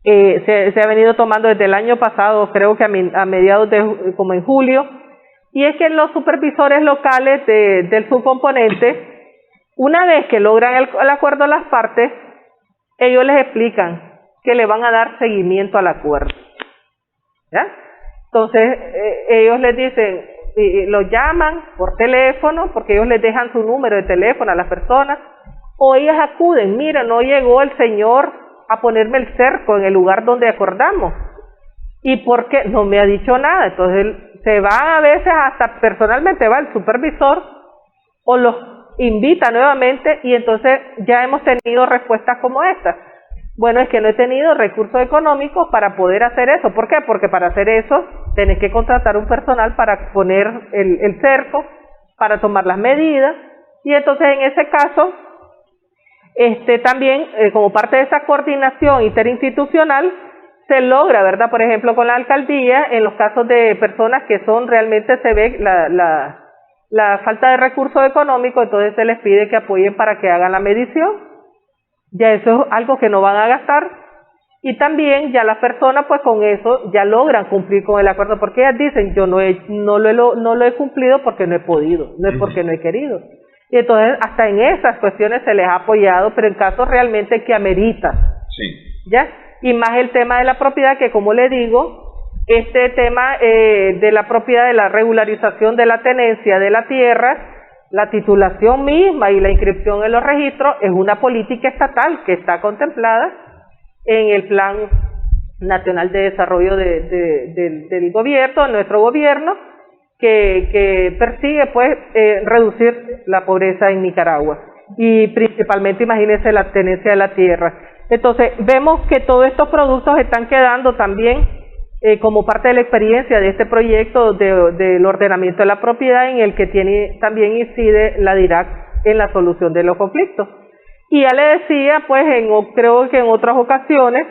se ha venido tomando desde el año pasado, creo que a mediados como en julio, y es que los supervisores locales del subcomponente, una vez que logran el acuerdo de las partes, ellos les explican que le van a dar seguimiento al acuerdo. ¿Ya? Entonces, ellos les dicen, los llaman por teléfono, porque ellos les dejan su número de teléfono a las personas, o ellas acuden, mira, no llegó el señor a ponerme el cerco en el lugar donde acordamos, y porque no me ha dicho nada. Entonces se va, a veces hasta personalmente va el supervisor o los invita nuevamente, y entonces ya hemos tenido respuestas como estas. Bueno, es que no he tenido recursos económicos para poder hacer eso. ¿Por qué? Porque para hacer eso tenés que contratar un personal para poner el cerco, para tomar las medidas, y entonces en ese caso también como parte de esa coordinación interinstitucional se logra, ¿verdad? Por ejemplo, con la alcaldía, en los casos de personas que son realmente, se ve la falta de recursos económicos, entonces se les pide que apoyen para que hagan la medición. Ya eso es algo que no van a gastar, y también ya las personas pues con eso ya logran cumplir con el acuerdo, porque ellas dicen, yo no lo he cumplido porque no he podido, no es porque no he querido. Y entonces hasta en esas cuestiones se les ha apoyado, pero en casos realmente que amerita. Sí. ¿Ya? Y más el tema de la propiedad, que como le digo, este tema de la propiedad, de la regularización de la tenencia de la tierra, la titulación misma y la inscripción en los registros es una política estatal que está contemplada en el Plan Nacional de Desarrollo del gobierno, nuestro gobierno, que persigue pues reducir la pobreza en Nicaragua, y principalmente, imagínense, la tenencia de la tierra. Entonces vemos que todos estos productos están quedando también como parte de la experiencia de este proyecto del ordenamiento de la propiedad, en el que también incide la DIRAC en la solución de los conflictos. Y ya le decía, pues creo que en otras ocasiones,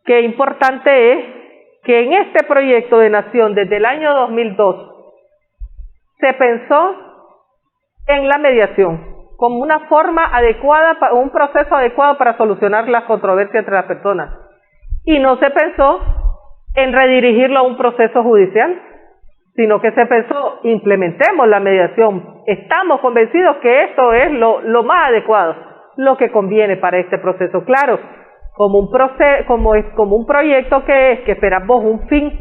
que importante es que en este proyecto de nación, desde el año 2002, se pensó en la mediación como una forma adecuada, un proceso adecuado para solucionar las controversias entre las personas, y no se pensó en redirigirlo a un proceso judicial, sino que se pensó, implementemos la mediación, estamos convencidos que esto es lo más adecuado, lo que conviene para este proceso. Claro, como un proyecto que esperamos un fin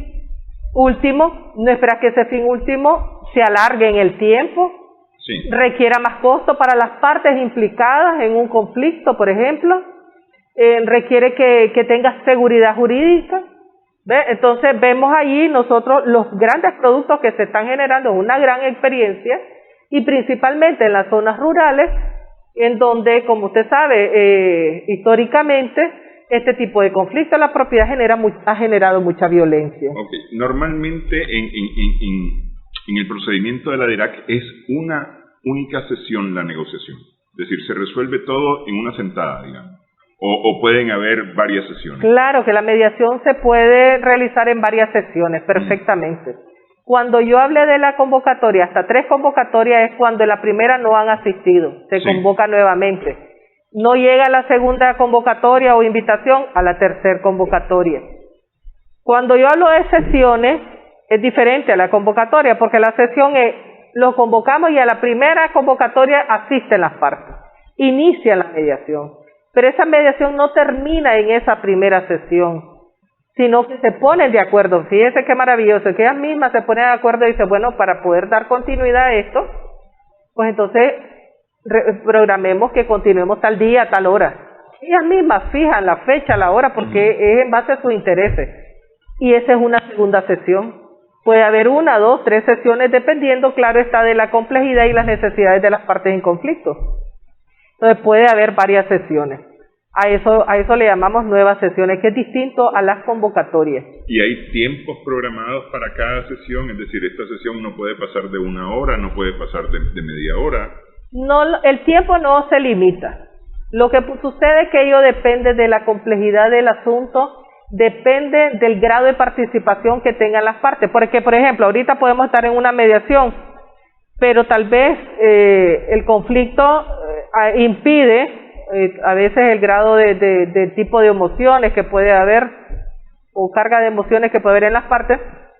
último, no esperas que ese fin último se alargue en el tiempo, sí, requiera más costo para las partes implicadas en un conflicto, por ejemplo, requiere que tenga seguridad jurídica. ¿Ve? Entonces vemos allí nosotros los grandes productos que se están generando, una gran experiencia, y principalmente en las zonas rurales, en donde, como usted sabe, históricamente este tipo de conflicto en la propiedad ha generado mucha violencia. Okay. Normalmente en el procedimiento de la DIRAC es una única sesión la negociación, es decir, se resuelve todo en una sentada, digamos, o pueden haber varias sesiones. Claro que la mediación se puede realizar en varias sesiones, perfectamente. Cuando yo hablé de la convocatoria, hasta 3 convocatorias es cuando en la primera no han asistido, se convoca nuevamente. No llega a la segunda convocatoria o invitación, a la tercera convocatoria. Cuando yo hablo de sesiones, es diferente a la convocatoria, porque la sesión es, lo convocamos y a la primera convocatoria asisten las partes, inicia la mediación. Pero esa mediación no termina en esa primera sesión, sino que se ponen de acuerdo. Fíjense qué maravilloso, que ellas mismas se ponen de acuerdo y dicen, bueno, para poder dar continuidad a esto, pues entonces programemos que continuemos tal día, tal hora. Ellas mismas fijan la fecha, la hora, porque es en base a sus intereses. Y esa es una segunda sesión. Puede haber 1, 2, 3 sesiones, dependiendo, claro está, de la complejidad y las necesidades de las partes en conflicto. Entonces puede haber varias sesiones. A eso le llamamos nuevas sesiones, que es distinto a las convocatorias. ¿Y hay tiempos programados para cada sesión? Es decir, esta sesión no puede pasar de 1 hora, no puede pasar de media hora. No, el tiempo no se limita. Lo que sucede es que ello depende de la complejidad del asunto, depende del grado de participación que tengan las partes. Porque, por ejemplo, ahorita podemos estar en una mediación, pero tal vez el conflicto impide a veces el grado de tipo de emociones que puede haber, o carga de emociones que puede haber en las partes,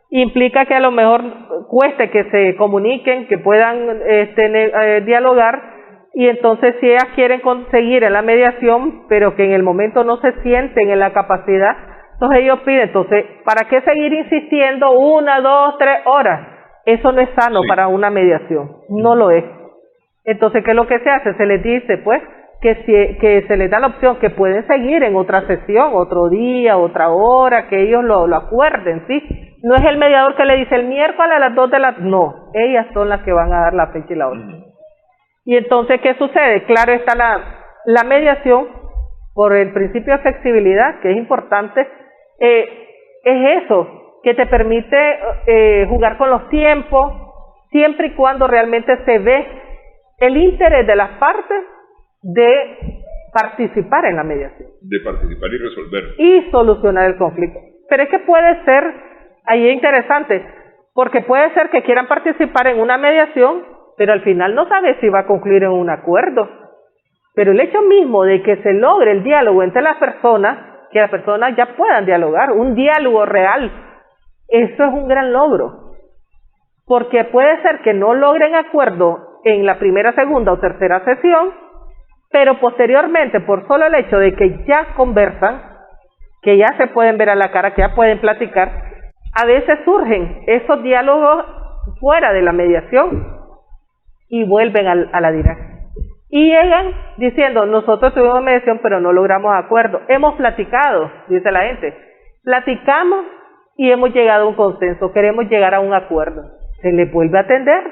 implica que a lo mejor cueste que se comuniquen, que puedan dialogar, y entonces si ellas quieren conseguir en la mediación, pero que en el momento no se sienten en la capacidad, entonces ellos piden, entonces, ¿para qué seguir insistiendo 1, 2, 3 horas? Eso no es sano para una mediación, no lo es. Entonces, ¿qué es lo que se hace? Se les dice, pues, que se les da la opción que pueden seguir en otra sesión, otro día, otra hora, que ellos lo acuerden, ¿sí? No es el mediador que le dice el miércoles a las 2 de la... No, ellas son las que van a dar la fecha y la hora. Y entonces, ¿qué sucede? Claro está la mediación, por el principio de flexibilidad, que es importante, es eso, que te permite jugar con los tiempos, siempre y cuando realmente se ve el interés de las partes de participar en la mediación. De participar y resolver. Y solucionar el conflicto. Pero es que puede ser, ahí es interesante, porque puede ser que quieran participar en una mediación, pero al final no sabe si va a concluir en un acuerdo. Pero el hecho mismo de que se logre el diálogo entre las personas, que las personas ya puedan dialogar, un diálogo real, eso es un gran logro. Porque puede ser que no logren acuerdo en la primera, segunda o tercera sesión, pero posteriormente, por solo el hecho de que ya conversan, que ya se pueden ver a la cara, que ya pueden platicar, a veces surgen esos diálogos fuera de la mediación y vuelven a la DIRAC. Y llegan diciendo, nosotros tuvimos mediación pero no logramos acuerdo. Hemos platicado, dice la gente, platicamos y hemos llegado a un consenso, queremos llegar a un acuerdo. Se les vuelve a atender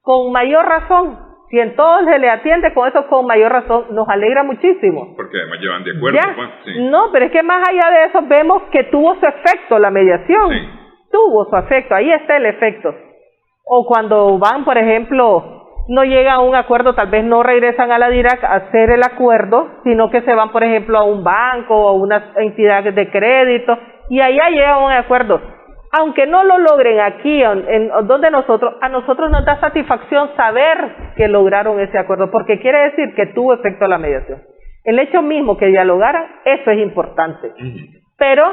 con mayor razón. Si en todo se le atiende con eso, con mayor razón, nos alegra muchísimo. Porque además llevan de acuerdo. Pues, sí. No, pero es que más allá de eso vemos que tuvo su efecto la mediación. Sí. Tuvo su efecto, ahí está el efecto. O cuando van, por ejemplo, no llegan a un acuerdo, tal vez no regresan a la DIRAC a hacer el acuerdo, sino que se van, por ejemplo, a un banco o a una entidad de crédito, y allá llegan a un acuerdo. Aunque no lo logren aquí, en donde a nosotros nos da satisfacción saber que lograron ese acuerdo, porque quiere decir que tuvo efecto la mediación. El hecho mismo que dialogaran, eso es importante. Pero,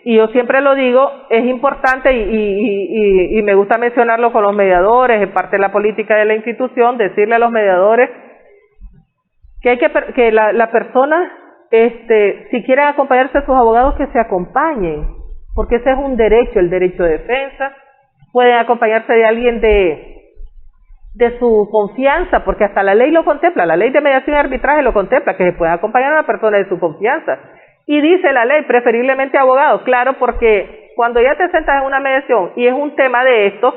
y yo siempre lo digo, es importante y me gusta mencionarlo con los mediadores, es parte de la política de la institución, decirle a los mediadores que la persona, si quieren acompañarse a sus abogados, que se acompañen. Porque ese es un derecho, el derecho de defensa. Pueden acompañarse de alguien de su confianza, porque hasta la ley lo contempla, la ley de mediación y arbitraje lo contempla, que se puede acompañar a una persona de su confianza. Y dice la ley, preferiblemente abogado, claro, porque cuando ya te sientas en una mediación y es un tema de esto,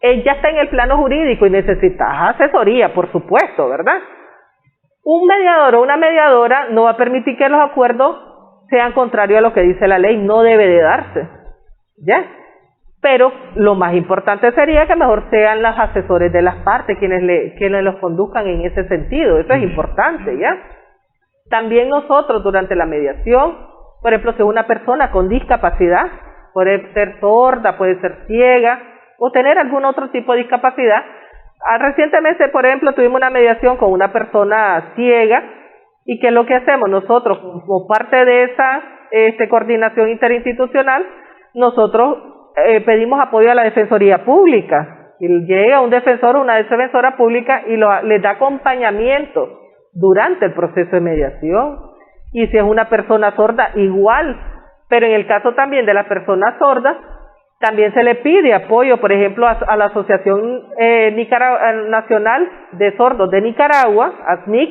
ya está en el plano jurídico y necesitas asesoría, por supuesto, ¿verdad? Un mediador o una mediadora no va a permitir que los acuerdos sean contrarios a lo que dice la ley, no debe de darse, ¿ya? Pero lo más importante sería que mejor sean los asesores de las partes quienes los conduzcan en ese sentido, eso es importante, ¿ya? También nosotros durante la mediación, por ejemplo, si es una persona con discapacidad, puede ser sorda, puede ser ciega, o tener algún otro tipo de discapacidad. Recientemente, por ejemplo, tuvimos una mediación con una persona ciega, y ¿qué es lo que hacemos? Nosotros, como parte de esa coordinación interinstitucional, nosotros pedimos apoyo a la Defensoría Pública, y llega un defensor o una defensora pública y les da acompañamiento durante el proceso de mediación. Y si es una persona sorda, igual, pero en el caso también de las personas sordas, también se le pide apoyo, por ejemplo, a la Asociación Nacional de Sordos de Nicaragua, ASNIC,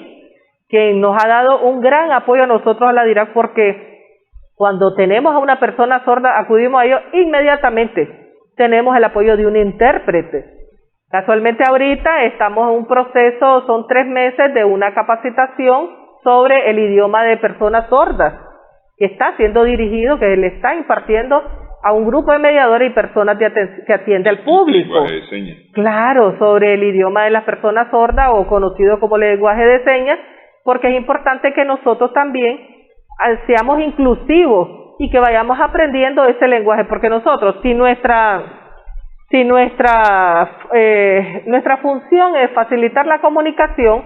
que nos ha dado un gran apoyo a nosotros, a la DIRAC, porque cuando tenemos a una persona sorda, acudimos a ellos inmediatamente. Tenemos el apoyo de un intérprete. Casualmente ahorita estamos en un proceso, son 3 meses de una capacitación sobre el idioma de personas sordas, que está siendo dirigido, que le está impartiendo a un grupo de mediadores y personas que atiende al público. Lenguaje de señas. Claro, sobre el idioma de las personas sordas, o conocido como lenguaje de señas, porque es importante que nosotros también seamos inclusivos y que vayamos aprendiendo ese lenguaje, porque nosotros, si nuestra función es facilitar la comunicación,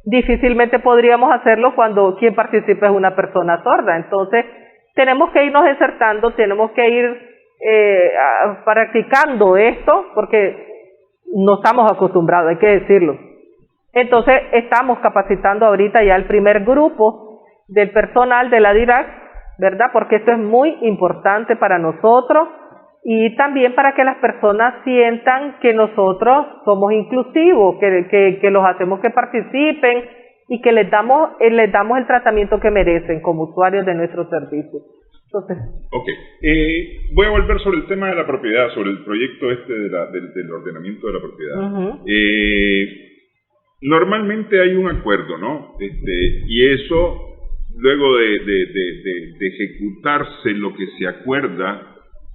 difícilmente podríamos hacerlo cuando quien participa es una persona sorda. Entonces, tenemos que irnos insertando, tenemos que ir practicando esto, porque no estamos acostumbrados, hay que decirlo. Entonces, estamos capacitando ahorita ya el primer grupo del personal de la DIRAC, ¿verdad? Porque esto es muy importante para nosotros y también para que las personas sientan que nosotros somos inclusivos, que los hacemos que participen y que les damos el tratamiento que merecen como usuarios de nuestros servicios. Entonces, voy a volver sobre el tema de la propiedad, sobre el proyecto del ordenamiento de la propiedad. Normalmente hay un acuerdo, ¿no? Y eso, luego de ejecutarse lo que se acuerda,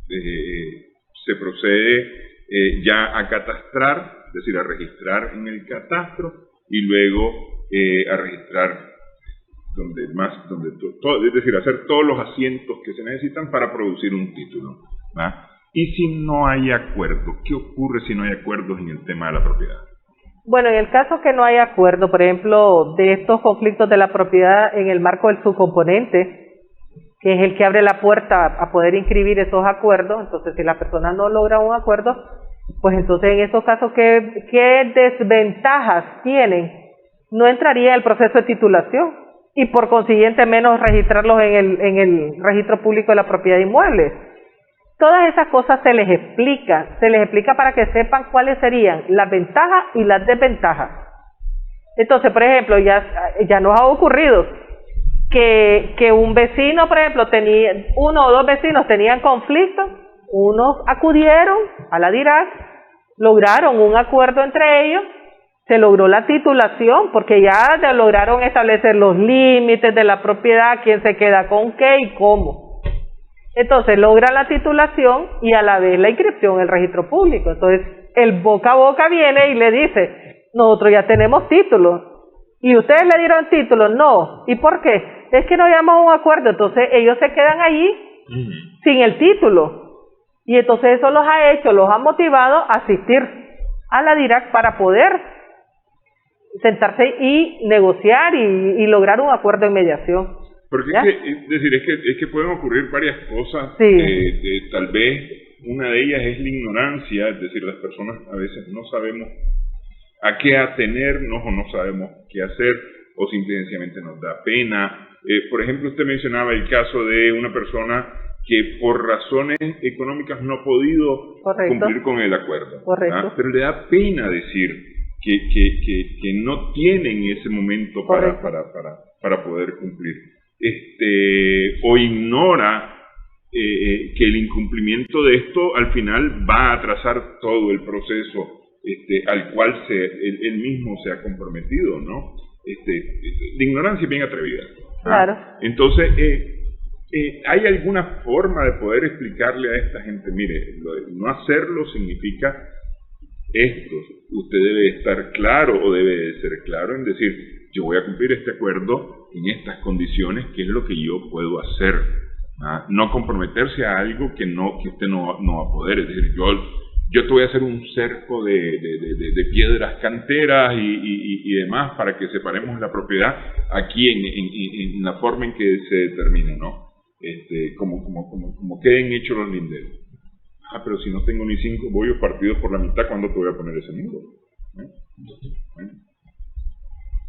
se procede ya a catastrar, es decir, a registrar en el catastro, y luego a registrar es decir, hacer todos los asientos que se necesitan para producir un título, ¿va? Y si no hay acuerdo, ¿qué ocurre si no hay acuerdos en el tema de la propiedad? Bueno, en el caso que no hay acuerdo, por ejemplo, de estos conflictos de la propiedad en el marco del subcomponente, que es el que abre la puerta a poder inscribir esos acuerdos, entonces si la persona no logra un acuerdo, pues entonces en esos casos, ¿qué desventajas tienen? No entraría en el proceso de titulación y por consiguiente menos registrarlos en el registro público de la propiedad de inmuebles. Todas esas cosas se les explica para que sepan cuáles serían las ventajas y las desventajas. Entonces, por ejemplo, ya nos ha ocurrido que un vecino, por ejemplo, uno o dos vecinos tenían conflictos, unos acudieron a la DIRAC, lograron un acuerdo entre ellos, se logró la titulación, porque ya lograron establecer los límites de la propiedad, quién se queda con qué y cómo. Entonces logran la titulación y a la vez la inscripción en el registro público. Entonces el boca a boca viene y le dice, nosotros ya tenemos título. ¿Y ustedes le dieron título? No. ¿Y por qué? Es que no llegamos a un acuerdo. Entonces ellos se quedan allí sin el título. Y entonces eso los ha motivado a asistir a la DIRAC para poder sentarse y negociar y lograr un acuerdo en mediación. Porque es que pueden ocurrir varias cosas. Sí. Tal vez una de ellas es la ignorancia, es decir, las personas a veces no sabemos a qué atenernos o no sabemos qué hacer, o simplemente nos da pena. Por ejemplo, usted mencionaba el caso de una persona que por razones económicas no ha podido cumplir con el acuerdo. Correcto. Pero le da pena decir que no tiene en ese momento para poder cumplir. O ignora que el incumplimiento de esto al final va a atrasar todo el proceso al cual él mismo se ha comprometido, ¿no? de ignorancia bien atrevida. Claro. Entonces, ¿hay alguna forma de poder explicarle a esta gente, mire, no hacerlo significa esto, usted debe estar claro o debe de ser claro en decir, yo voy a cumplir este acuerdo en estas condiciones, ¿qué es lo que yo puedo hacer? No comprometerse a algo que usted no va a poder, es decir, yo te voy a hacer un cerco de piedras canteras y demás para que separemos la propiedad aquí en la forma en que se determina, ¿no? Como queden hechos los linderos. Pero si no tengo ni 5 bollos partidos por la mitad, ¿cuándo te voy a poner ese muro? Bueno.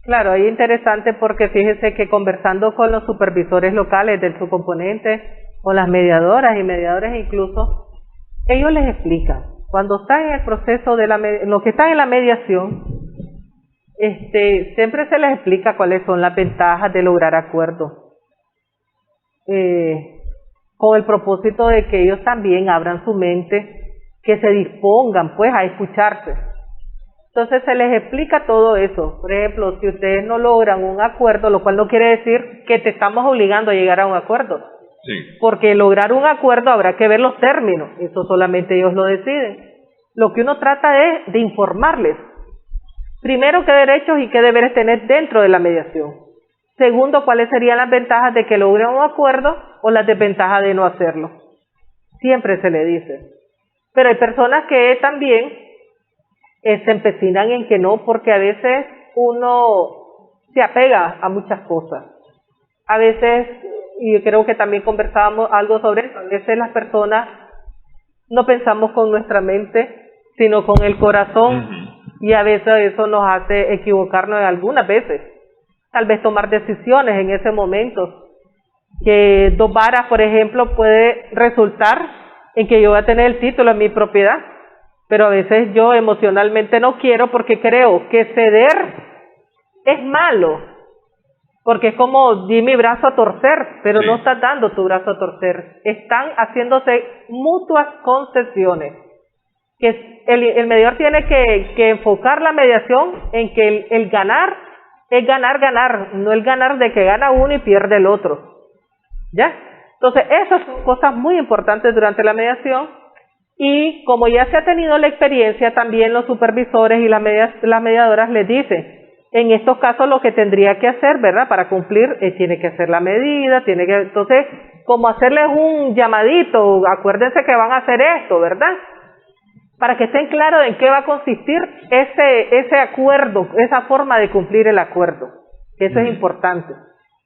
Claro, es interesante porque fíjese que conversando con los supervisores locales del subcomponente, con las mediadoras y mediadores incluso, ellos les explican, cuando están en el proceso lo que están en la mediación, siempre se les explica cuáles son las ventajas de lograr acuerdos, con el propósito de que ellos también abran su mente, que se dispongan pues a escucharse. Entonces se les explica todo eso. Por ejemplo, si ustedes no logran un acuerdo, lo cual no quiere decir que te estamos obligando a llegar a un acuerdo. Sí. Porque lograr un acuerdo habrá que ver los términos, eso solamente ellos lo deciden. Lo que uno trata es de informarles. Primero, qué derechos y qué deberes tener dentro de la mediación. Segundo, cuáles serían las ventajas de que logren un acuerdo o las desventajas de no hacerlo. Siempre se le dice. Pero hay personas que también se empecinan en que no, porque a veces uno se apega a muchas cosas. A veces, y yo creo que también conversábamos algo sobre eso, a veces las personas no pensamos con nuestra mente, sino con el corazón, y a veces eso nos hace equivocarnos algunas veces. Tal vez tomar decisiones en ese momento, que 2 varas, por ejemplo, puede resultar en que yo voy a tener el título en mi propiedad, pero a veces yo emocionalmente no quiero porque creo que ceder es malo, porque es como di mi brazo a torcer, pero sí. No estás dando tu brazo a torcer, están haciéndose mutuas concesiones, que el mediador tiene que enfocar la mediación en que el ganar es ganar, no el ganar de que gana uno y pierde el otro, ¿ya? Entonces esas son cosas muy importantes durante la mediación. Y como ya se ha tenido la experiencia, también los supervisores y las mediadoras les dicen, en estos casos lo que tendría que hacer, ¿verdad? Para cumplir, tiene que hacer la medida, entonces, como hacerles un llamadito, acuérdense que van a hacer esto, ¿verdad? Para que estén claros en qué va a consistir ese acuerdo, esa forma de cumplir el acuerdo. Eso es importante.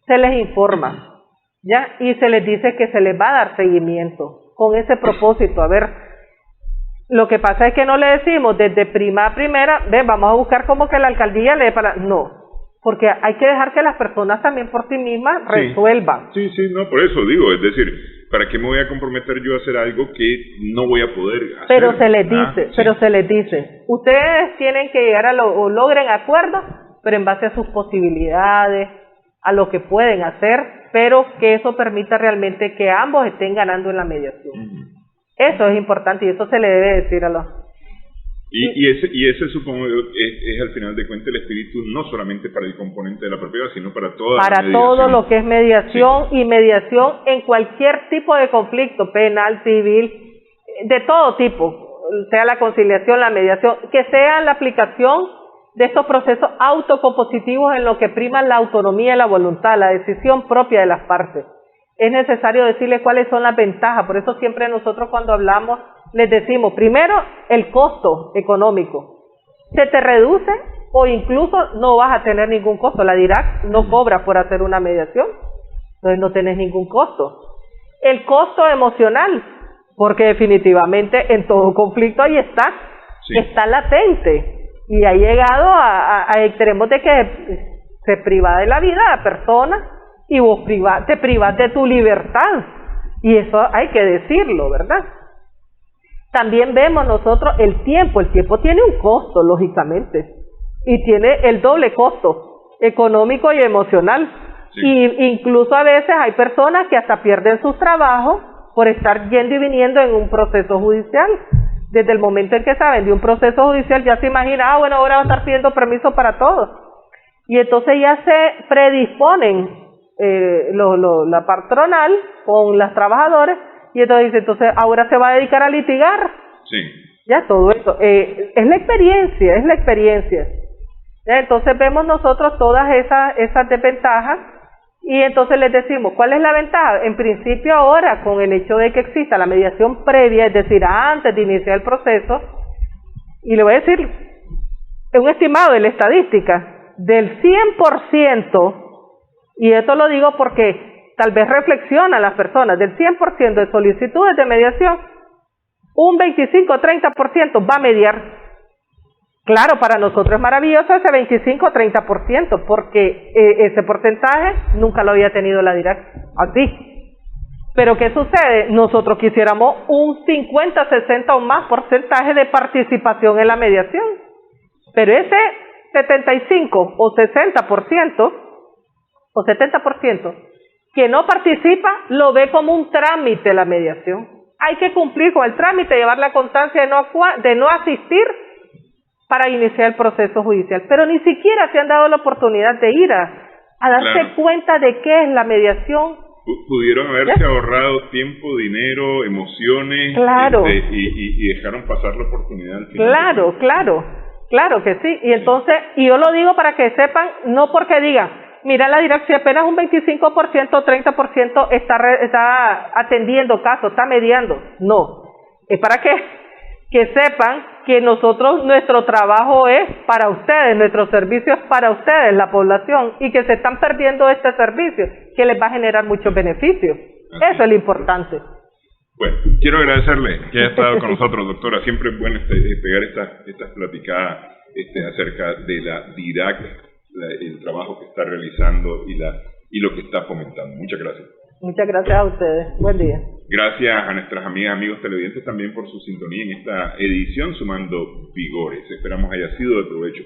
Se les informa, ¿ya? Y se les dice que se les va a dar seguimiento con ese propósito. A ver, lo que pasa es que no le decimos desde prima a primera, vamos a buscar como que la alcaldía le dé para... No, porque hay que dejar que las personas también por sí mismas resuelvan. Sí, no, por eso digo, es decir, ¿para qué me voy a comprometer yo a hacer algo que no voy a poder hacer? Pero se les dice, ustedes tienen que llegar o logren acuerdos, pero en base a sus posibilidades, a lo que pueden hacer, pero que eso permita realmente que ambos estén ganando en la mediación. Eso es importante y eso se le debe decir a los... Y ese supongo es al final de cuentas el espíritu no solamente para el componente de la propiedad, sino para toda la mediación. Para todo lo que es mediación, y mediación en cualquier tipo de conflicto, penal, civil, de todo tipo, sea la conciliación, la mediación, que sea la aplicación de estos procesos autocompositivos en lo que prima la autonomía y la voluntad, la decisión propia de las partes. Es necesario decirles cuáles son las ventajas, por eso siempre nosotros cuando hablamos les decimos, primero, el costo económico. Se te reduce o incluso no vas a tener ningún costo. La DIRAC no cobra por hacer una mediación, entonces no tenés ningún costo. El costo emocional, porque definitivamente en todo conflicto ahí está latente y ha llegado a extremos de que se priva de la vida a la persona y vos te privas de tu libertad, y eso hay que decirlo, ¿verdad? También vemos nosotros el tiempo tiene un costo, lógicamente, y tiene el doble costo, económico y emocional, y incluso a veces hay personas que hasta pierden sus trabajos por estar yendo y viniendo en un proceso judicial. Desde el momento en que saben de un proceso judicial ya se imagina, bueno, ahora va a estar pidiendo permiso para todo. Y entonces ya se predisponen la patronal con las trabajadoras, y entonces dice, entonces ahora se va a dedicar a litigar. Sí. Ya todo eso. Es la experiencia. ¿Ya? Entonces vemos nosotros todas esas desventajas, y entonces les decimos, ¿cuál es la ventaja? En principio ahora, con el hecho de que exista la mediación previa, es decir, antes de iniciar el proceso, y le voy a decir, un estimado de la estadística, del 100%, y esto lo digo porque tal vez reflexionan las personas, del 100% de solicitudes de mediación, un 25-30% va a mediar. Claro, para nosotros es maravilloso ese 25-30%, porque ese porcentaje nunca lo había tenido la DIRAC así. Pero ¿qué sucede? Nosotros quisiéramos un 50-60 o más porcentaje de participación en la mediación. Pero ese 75 o 60% o 70% que no participa lo ve como un trámite la mediación. Hay que cumplir con el trámite, llevar la constancia de no asistir para iniciar el proceso judicial. Pero ni siquiera se han dado la oportunidad de ir a darse cuenta de qué es la mediación. Pudieron haberse ahorrado tiempo, dinero, emociones, y dejaron pasar la oportunidad al final. Claro que sí. Y entonces, y yo lo digo para que sepan, no porque digan, mira la DIRAC, si apenas un 25% o 30% está atendiendo casos, está mediando. No, es para que sepan que nuestro trabajo es para ustedes, nuestro servicio es para ustedes, la población, y que se están perdiendo este servicio, que les va a generar muchos beneficios. Eso es lo importante. Bueno, quiero agradecerle que haya estado con nosotros, doctora. Siempre es bueno pegar estas platicadas acerca de la DIRAC, el trabajo que está realizando y lo que está fomentando. Muchas gracias. Muchas gracias a ustedes. Buen día. Gracias a nuestras amigas, amigos televidentes también por su sintonía en esta edición Sumando Vigores. Esperamos haya sido de provecho